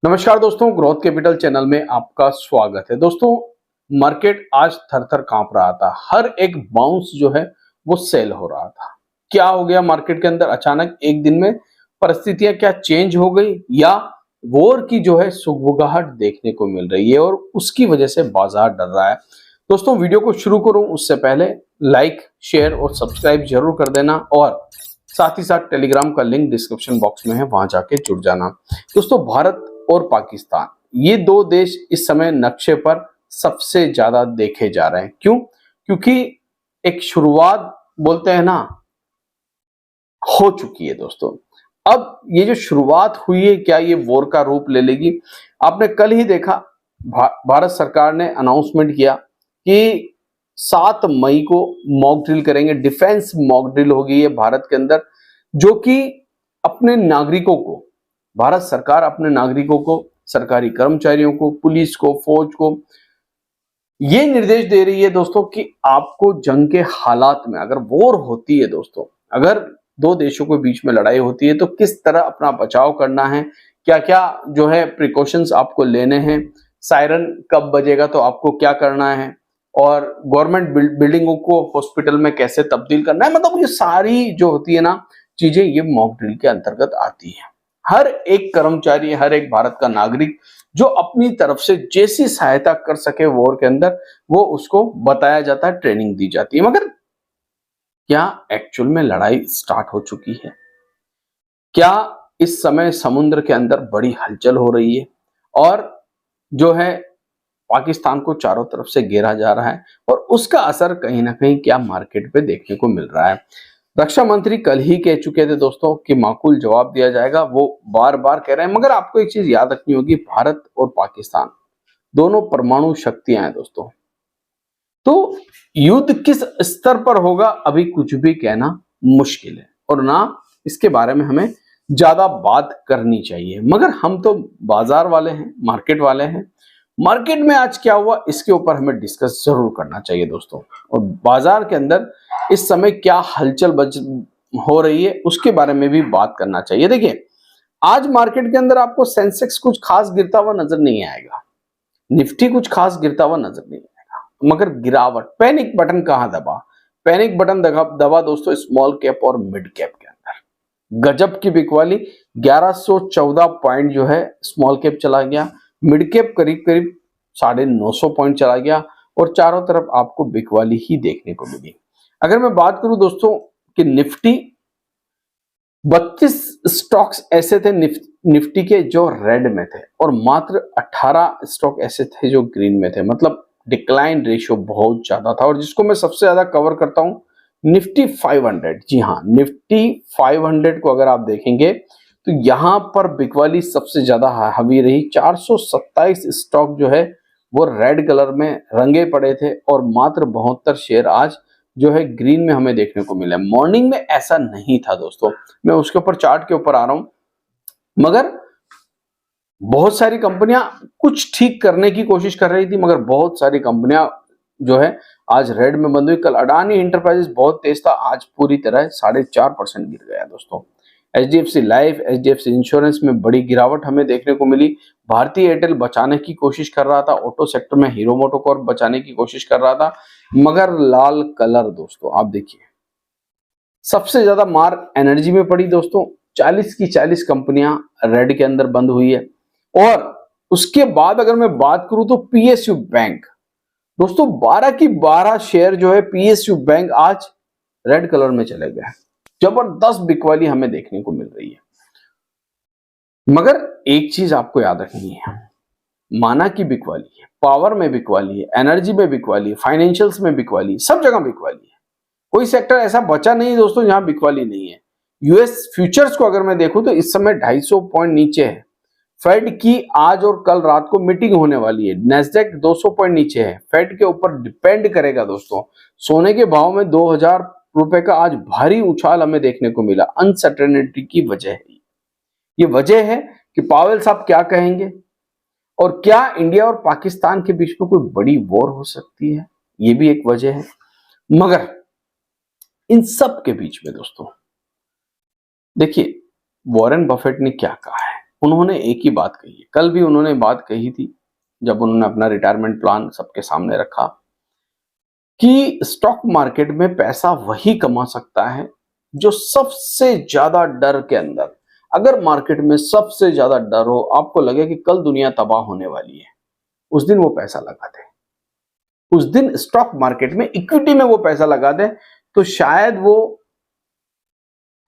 नमस्कार दोस्तों, growth capital channel में आपका स्वागत है। दोस्तों, मार्केट आज थर-थर कांप रहा था। हर एक बाउंस जो है वो सेल हो रहा था। क्या हो गया मार्केट के अंदर? अचानक एक दिन में परिस्थितियां क्या चेंज हो गई या वॉर की जो है सुगबुगाहट देखने को मिल रही है और उसकी वजह से बाजार डर रहा है। दोस्तों, वीडियो को शुरू करूं उससे पहले लाइक, शेयर और सब्सक्राइब जरूर कर देना और साथ ही साथ टेलीग्राम का लिंक डिस्क्रिप्शन बॉक्स में है, वहां जाके जुड़ जाना। दोस्तों, भारत और पाकिस्तान, ये दो देश इस समय नक्शे पर सबसे ज्यादा देखे जा रहे हैं। क्यों? क्योंकि एक शुरुआत बोलते हैं ना, हो चुकी है दोस्तों। अब ये जो शुरुआत हुई है, क्या ये वॉर का रूप ले लेगी? आपने कल ही देखा, भारत सरकार ने अनाउंसमेंट किया कि 7 मई को मॉक ड्रिल करेंगे। डिफेंस मॉक ड्रिल होगी है भारत के अंदर, जो कि अपने नागरिकों को, भारत सरकार अपने नागरिकों को, सरकारी कर्मचारियों को, पुलिस को, फौज को ये निर्देश दे रही है दोस्तों कि आपको जंग के हालात में, अगर वॉर होती है दोस्तों, अगर दो देशों के बीच में लड़ाई होती है तो किस तरह अपना बचाव करना है, क्या क्या जो है प्रिकॉशंस आपको लेने हैं, सायरन कब बजेगा तो आपको क्या करना है, और गवर्नमेंट बिल्डिंगों को हॉस्पिटल में कैसे तब्दील करना है। मतलब ये सारी जो होती है ना चीजें, ये मॉक ड्रिल के अंतर्गत आती है। हर एक कर्मचारी, हर एक भारत का नागरिक जो अपनी तरफ से जैसी सहायता कर सके वॉर के अंदर, वो उसको बताया जाता है, ट्रेनिंग दी जाती है। मगर क्या एक्चुअल में लड़ाई स्टार्ट हो चुकी है? क्या इस समय समुद्र के अंदर बड़ी हलचल हो रही है और जो है पाकिस्तान को चारों तरफ से घेरा जा रहा है और उसका असर कहीं ना कहीं क्या मार्केट पे देखने को मिल रहा है? रक्षा मंत्री कल ही कह चुके थे दोस्तों कि माकूल जवाब दिया जाएगा, वो बार बार कह रहे हैं। मगर आपको एक चीज याद रखनी होगी, भारत और पाकिस्तान दोनों परमाणु शक्तियां हैं दोस्तों। तो युद्ध किस स्तर पर होगा अभी कुछ भी कहना मुश्किल है और ना इसके बारे में हमें ज्यादा बात करनी चाहिए। मगर हम तो बाजार वाले हैं, मार्केट वाले हैं। मार्केट में आज क्या हुआ इसके ऊपर हमें डिस्कस जरूर करना चाहिए दोस्तों, और बाजार के अंदर इस समय क्या हलचल हो रही है उसके बारे में भी बात करना चाहिए। देखिए, आज मार्केट के अंदर आपको सेंसेक्स कुछ खास गिरता हुआ नजर नहीं आएगा, निफ्टी कुछ खास गिरता हुआ नजर नहीं आएगा, मगर गिरावट, पैनिक बटन कहां दबा? पैनिक बटन दबा दोस्तों स्मॉल कैप और मिड कैप के अंदर। गजब की बिकवाली, 1114 पॉइंट जो है स्मॉल कैप चला गया, मिड कैप करीब करीब 950 पॉइंट चला गया और चारों तरफ आपको बिकवाली ही देखने को मिली। अगर मैं बात करूं दोस्तों कि निफ्टी, 32 स्टॉक्स ऐसे थे निफ्टी के जो रेड में थे और मात्र 18 स्टॉक ऐसे थे जो ग्रीन में थे। मतलब डिक्लाइन रेशियो बहुत ज्यादा था। और जिसको मैं सबसे ज्यादा कवर करता हूं, निफ्टी 500। जी हाँ, निफ्टी 500 को अगर आप देखेंगे तो यहां पर बिकवाली सबसे ज्यादा हावी रही। 427 स्टॉक जो है वो रेड कलर में रंगे पड़े थे और मात्र 72 शेयर आज जो है ग्रीन में हमें देखने को मिला। मॉर्निंग में ऐसा नहीं था दोस्तों, मैं उसके ऊपर चार्ट के ऊपर आ रहा हूं। मगर बहुत सारी कंपनियां कुछ ठीक करने की कोशिश कर रही थी, मगर बहुत सारी कंपनियां जो है आज रेड में बंद हुई। कल अडानी इंटरप्राइजेस बहुत तेज था, आज पूरी तरह 4.5% गिर गया दोस्तों। एचडीएफसी लाइफ, एचडीएफसी इंश्योरेंस में बड़ी गिरावट हमें देखने को मिली। भारतीय एयरटेल बचाने की कोशिश कर रहा था, ऑटो सेक्टर में हीरो मोटोकॉर्प बचाने की कोशिश कर रहा था, मगर लाल कलर दोस्तों आप देखिए, सबसे ज्यादा मार एनर्जी में पड़ी दोस्तों। 40 की 40 कंपनियां रेड के अंदर बंद हुई है। और उसके बाद अगर मैं बात करूं तो पीएसयू बैंक दोस्तों, 12 की 12 शेयर जो है पीएसयू बैंक आज रेड कलर में चले गए। जबरदस्त बिकवाली हमें देखने को मिल रही है। मगर एक चीज आपको याद रखनी है, माना की बिकवाली है, पावर में बिकवाली है, एनर्जी में बिकवाली है, फाइनेंशियल्स में बिकवाली, सब जगह बिकवाली है। कोई सेक्टर ऐसा बचा नहीं दोस्तों जहां बिकवाली नहीं है। यूएस फ्यूचर्स को अगर मैं देखूं तो इस समय 250 पॉइंट नीचे है। फेड की आज और कल रात को मीटिंग होने वाली है। नेस्डेक 200 पॉइंट नीचे है। फेड के ऊपर डिपेंड करेगा दोस्तों। सोने के भाव में 2000 रुपए का आज भारी उछाल हमें देखने को मिला। अनसर्टेनिटी की वजह है, ये वजह है कि पावेल साहब क्या कहेंगे और क्या इंडिया और पाकिस्तान के बीच में कोई बड़ी वॉर हो सकती है, ये भी एक वजह है। मगर इन सब के बीच में दोस्तों देखिए, वॉरेन बफेट ने क्या कहा है। उन्होंने एक ही बात कही है, कल भी उन्होंने बात कही थी जब उन्होंने अपना रिटायरमेंट प्लान सबके सामने रखा कि स्टॉक मार्केट में पैसा वही कमा सकता है जो सबसे ज्यादा डर के अंदर, अगर मार्केट में सबसे ज्यादा डर हो, आपको लगे कि कल दुनिया तबाह होने वाली है, उस दिन वो पैसा लगा दे, उस दिन स्टॉक मार्केट में इक्विटी में वो पैसा लगा दे, तो शायद वो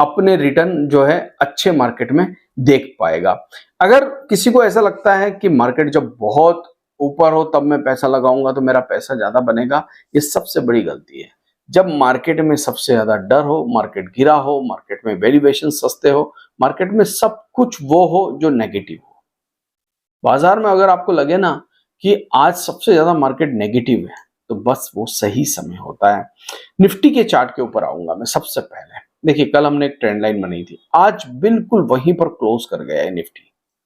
अपने रिटर्न जो है अच्छे मार्केट में देख पाएगा। अगर किसी को ऐसा लगता है कि मार्केट जब बहुत ऊपर हो तब मैं पैसा लगाऊंगा तो मेरा पैसा ज्यादा बनेगा, ये सबसे बड़ी गलती है। जब मार्केट में सबसे ज्यादा डर हो, मार्केट गिरा हो, मार्केट में वैल्यूएशन सस्ते हो, मार्केट में सब कुछ वो हो जो नेगेटिव हो, बाजार में अगर आपको लगे ना कि आज सबसे ज्यादा मार्केट नेगेटिव है, तो बस वो सही समय होता है। निफ्टी के चार्ट के ऊपर आऊंगा मैं सबसे पहले। देखिए, कल हमने एक ट्रेंड लाइन बनाई थी, आज बिल्कुल वहीं पर क्लोज कर गया है निफ्टी।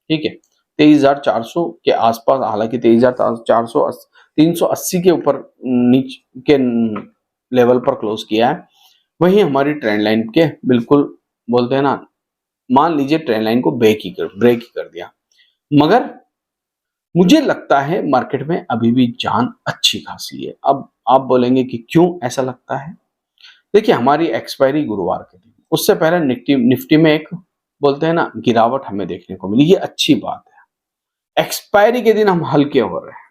ठीक है, 23,400 के आसपास, हालांकि 23,400 380 के ऊपर नीचे के लेवल पर क्लोज किया है। वहीं हमारी ट्रेंड लाइन के बिल्कुल, बोलते हैं ना, मान लीजिए ट्रेंड लाइन को ब्रेक ही कर दिया। मगर मुझे लगता है मार्केट में अभी भी जान अच्छी खासी है। अब आप बोलेंगे कि क्यों ऐसा लगता है? देखिए, हमारी एक्सपायरी गुरुवार के दिन, उससे पहले निफ्टी में एक, बोलते हैं ना, गिरावट हमें देखने को मिली, ये अच्छी बात है। एक्सपायरी के दिन हम हल्के हो रहे हैं,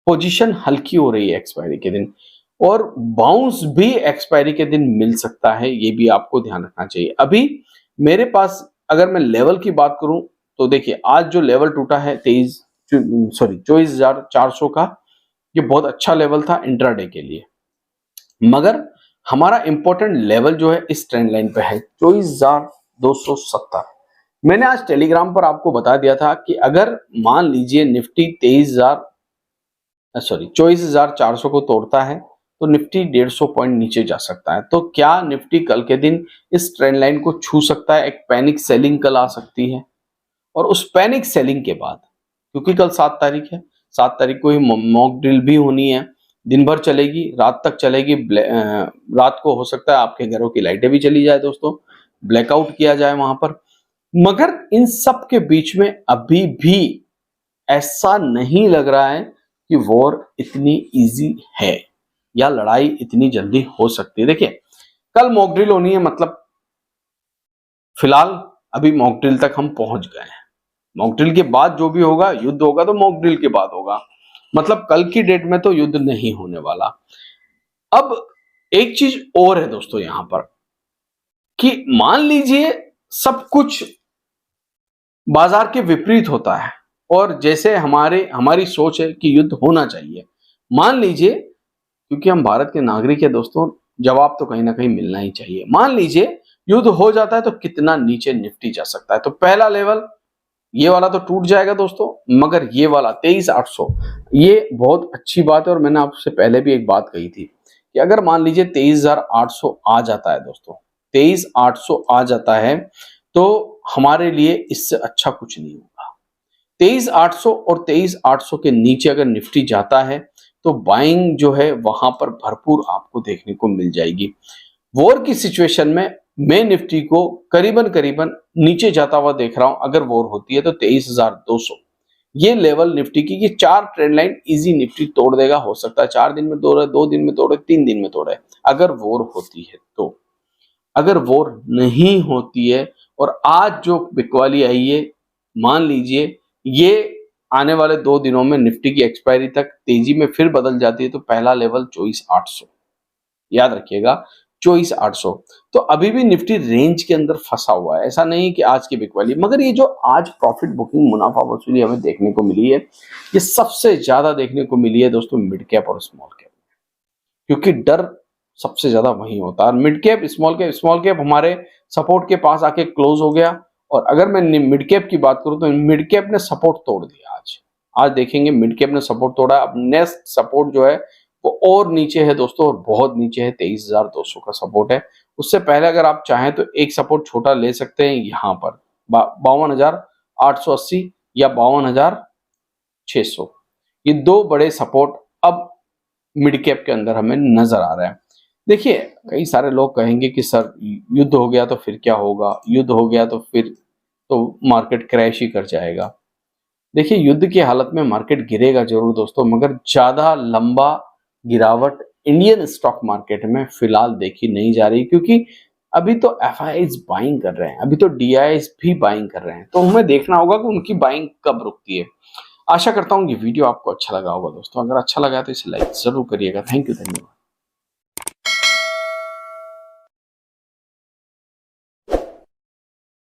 पोजीशन हल्की हो रही है एक्सपायरी के दिन, और बाउंस भी एक्सपायरी के दिन मिल सकता है, ये भी आपको ध्यान रखना चाहिए। अभी मेरे पास अगर मैं लेवल की बात करूं तो देखिए, आज जो लेवल टूटा है 24,400 का, ये बहुत अच्छा लेवल था इंट्राडे के लिए। मगर हमारा इंपॉर्टेंट लेवल जो है इस ट्रेंड लाइन पे है 24,270। मैंने आज टेलीग्राम पर आपको बता दिया था कि अगर मान लीजिए निफ्टी 24,400 को तोड़ता है तो निफ्टी 150 पॉइंट नीचे जा सकता है। तो क्या निफ्टी कल के दिन इस ट्रेंड लाइन को छू सकता है? एक पैनिक सेलिंग कल आ सकती है, और उस पैनिक सेलिंग के बाद, क्योंकि कल 7 तारीख है, 7 तारीख को ही मॉक ड्रिल भी होनी है, दिन भर चलेगी, रात तक चलेगी। रात को हो सकता है आपके घरों की लाइटें भी चली जाए दोस्तों, ब्लैकआउट किया जाए वहां पर। मगर इन सब के बीच में अभी भी ऐसा नहीं लग रहा है कि वॉर इतनी इजी है या लड़ाई इतनी जल्दी हो सकती है। देखिए, कल मॉक ड्रिल होनी है, मतलब फिलहाल अभी मॉक ड्रिल तक हम पहुंच गए हैं। मॉक ड्रिल के बाद जो भी होगा, युद्ध होगा तो मॉक ड्रिल के बाद होगा, मतलब कल की डेट में तो युद्ध नहीं होने वाला। अब एक चीज और है दोस्तों यहां पर, कि मान लीजिए सब कुछ बाजार के विपरीत होता है और जैसे हमारी सोच है कि युद्ध होना चाहिए, मान लीजिए, क्योंकि हम भारत के नागरिक हैं दोस्तों, जवाब तो कहीं ना कहीं मिलना ही चाहिए। मान लीजिए युद्ध हो जाता है तो कितना नीचे निफ्टी जा सकता है? तो पहला लेवल ये वाला तो टूट जाएगा दोस्तों, मगर ये वाला 23,800, ये बहुत अच्छी बात है। और मैंने आपसे पहले भी एक बात कही थी कि अगर मान लीजिए 23,800 आ जाता है दोस्तों, 23,800 आ जाता है, तो हमारे लिए इससे अच्छा कुछ नहीं होगा। 23,800 और 23,800 के नीचे अगर निफ्टी जाता है तो बाइंग जो है वहां पर भरपूर आपको देखने को मिल जाएगी। वॉर की सिचुएशन में मैं निफ्टी को करीबन करीबन नीचे जाता हुआ देख रहा हूं। अगर वॉर होती है तो 23,200 ये लेवल निफ्टी की, ये 4 ट्रेंड लाइन इजी निफ्टी तोड़ देगा। हो सकता है 4 दिन में तोड़े, 2 दिन में तोड़े, 3 दिन में तोड़े, अगर वॉर होती है तो। अगर वॉर नहीं होती है और आज जो बिकवाली आई है, मान लीजिए ये आने वाले 2 दिनों में निफ्टी की एक्सपायरी तक तेजी में फिर बदल जाती है, तो पहला लेवल 24,800, याद रखिएगा 24,800। तो अभी भी निफ्टी रेंज के अंदर फंसा हुआ है, ऐसा नहीं कि आज की बिकवाली। मगर ये जो आज प्रॉफिट बुकिंग, मुनाफा वसूली हमें देखने को मिली है, ये सबसे ज्यादा देखने को मिली है दोस्तों मिड कैप और स्मॉल कैप, क्योंकि डर सबसे ज्यादा वही होता है। मिड कैप, स्मॉल कैप हमारे सपोर्ट के पास आके क्लोज हो गया। और अगर मैं मिड कैप की बात करूं तो मिड कैप ने सपोर्ट तोड़ दिया आज देखेंगे मिड कैप ने सपोर्ट तोड़ा। अब नेक्स्ट सपोर्ट जो है वो और नीचे है दोस्तों, और बहुत नीचे है, 23,200 का सपोर्ट है। उससे पहले अगर आप चाहें तो एक सपोर्ट छोटा ले सकते हैं यहां पर 52,880 या 52,600, ये 2 बड़े सपोर्ट अब मिड कैप के अंदर हमें नजर आ रहा है। देखिए, कई सारे लोग कहेंगे कि सर युद्ध हो गया तो फिर क्या होगा, युद्ध हो गया तो फिर तो मार्केट क्रैश ही कर जाएगा। देखिए, युद्ध की हालत में मार्केट गिरेगा जरूर दोस्तों, मगर ज्यादा लंबा गिरावट इंडियन स्टॉक मार्केट में फिलहाल देखी नहीं जा रही, क्योंकि अभी तो एफआईआईज बाइंग कर रहे हैं, अभी तो डीआईआईज भी बाइंग कर रहे हैं। तो हमें देखना होगा कि उनकी बाइंग कब रुकती है। आशा करता हूँ ये वीडियो आपको अच्छा लगा होगा दोस्तों। अगर अच्छा लगा तो इसे लाइक जरूर करिएगा। थैंक यू, धन्यवाद।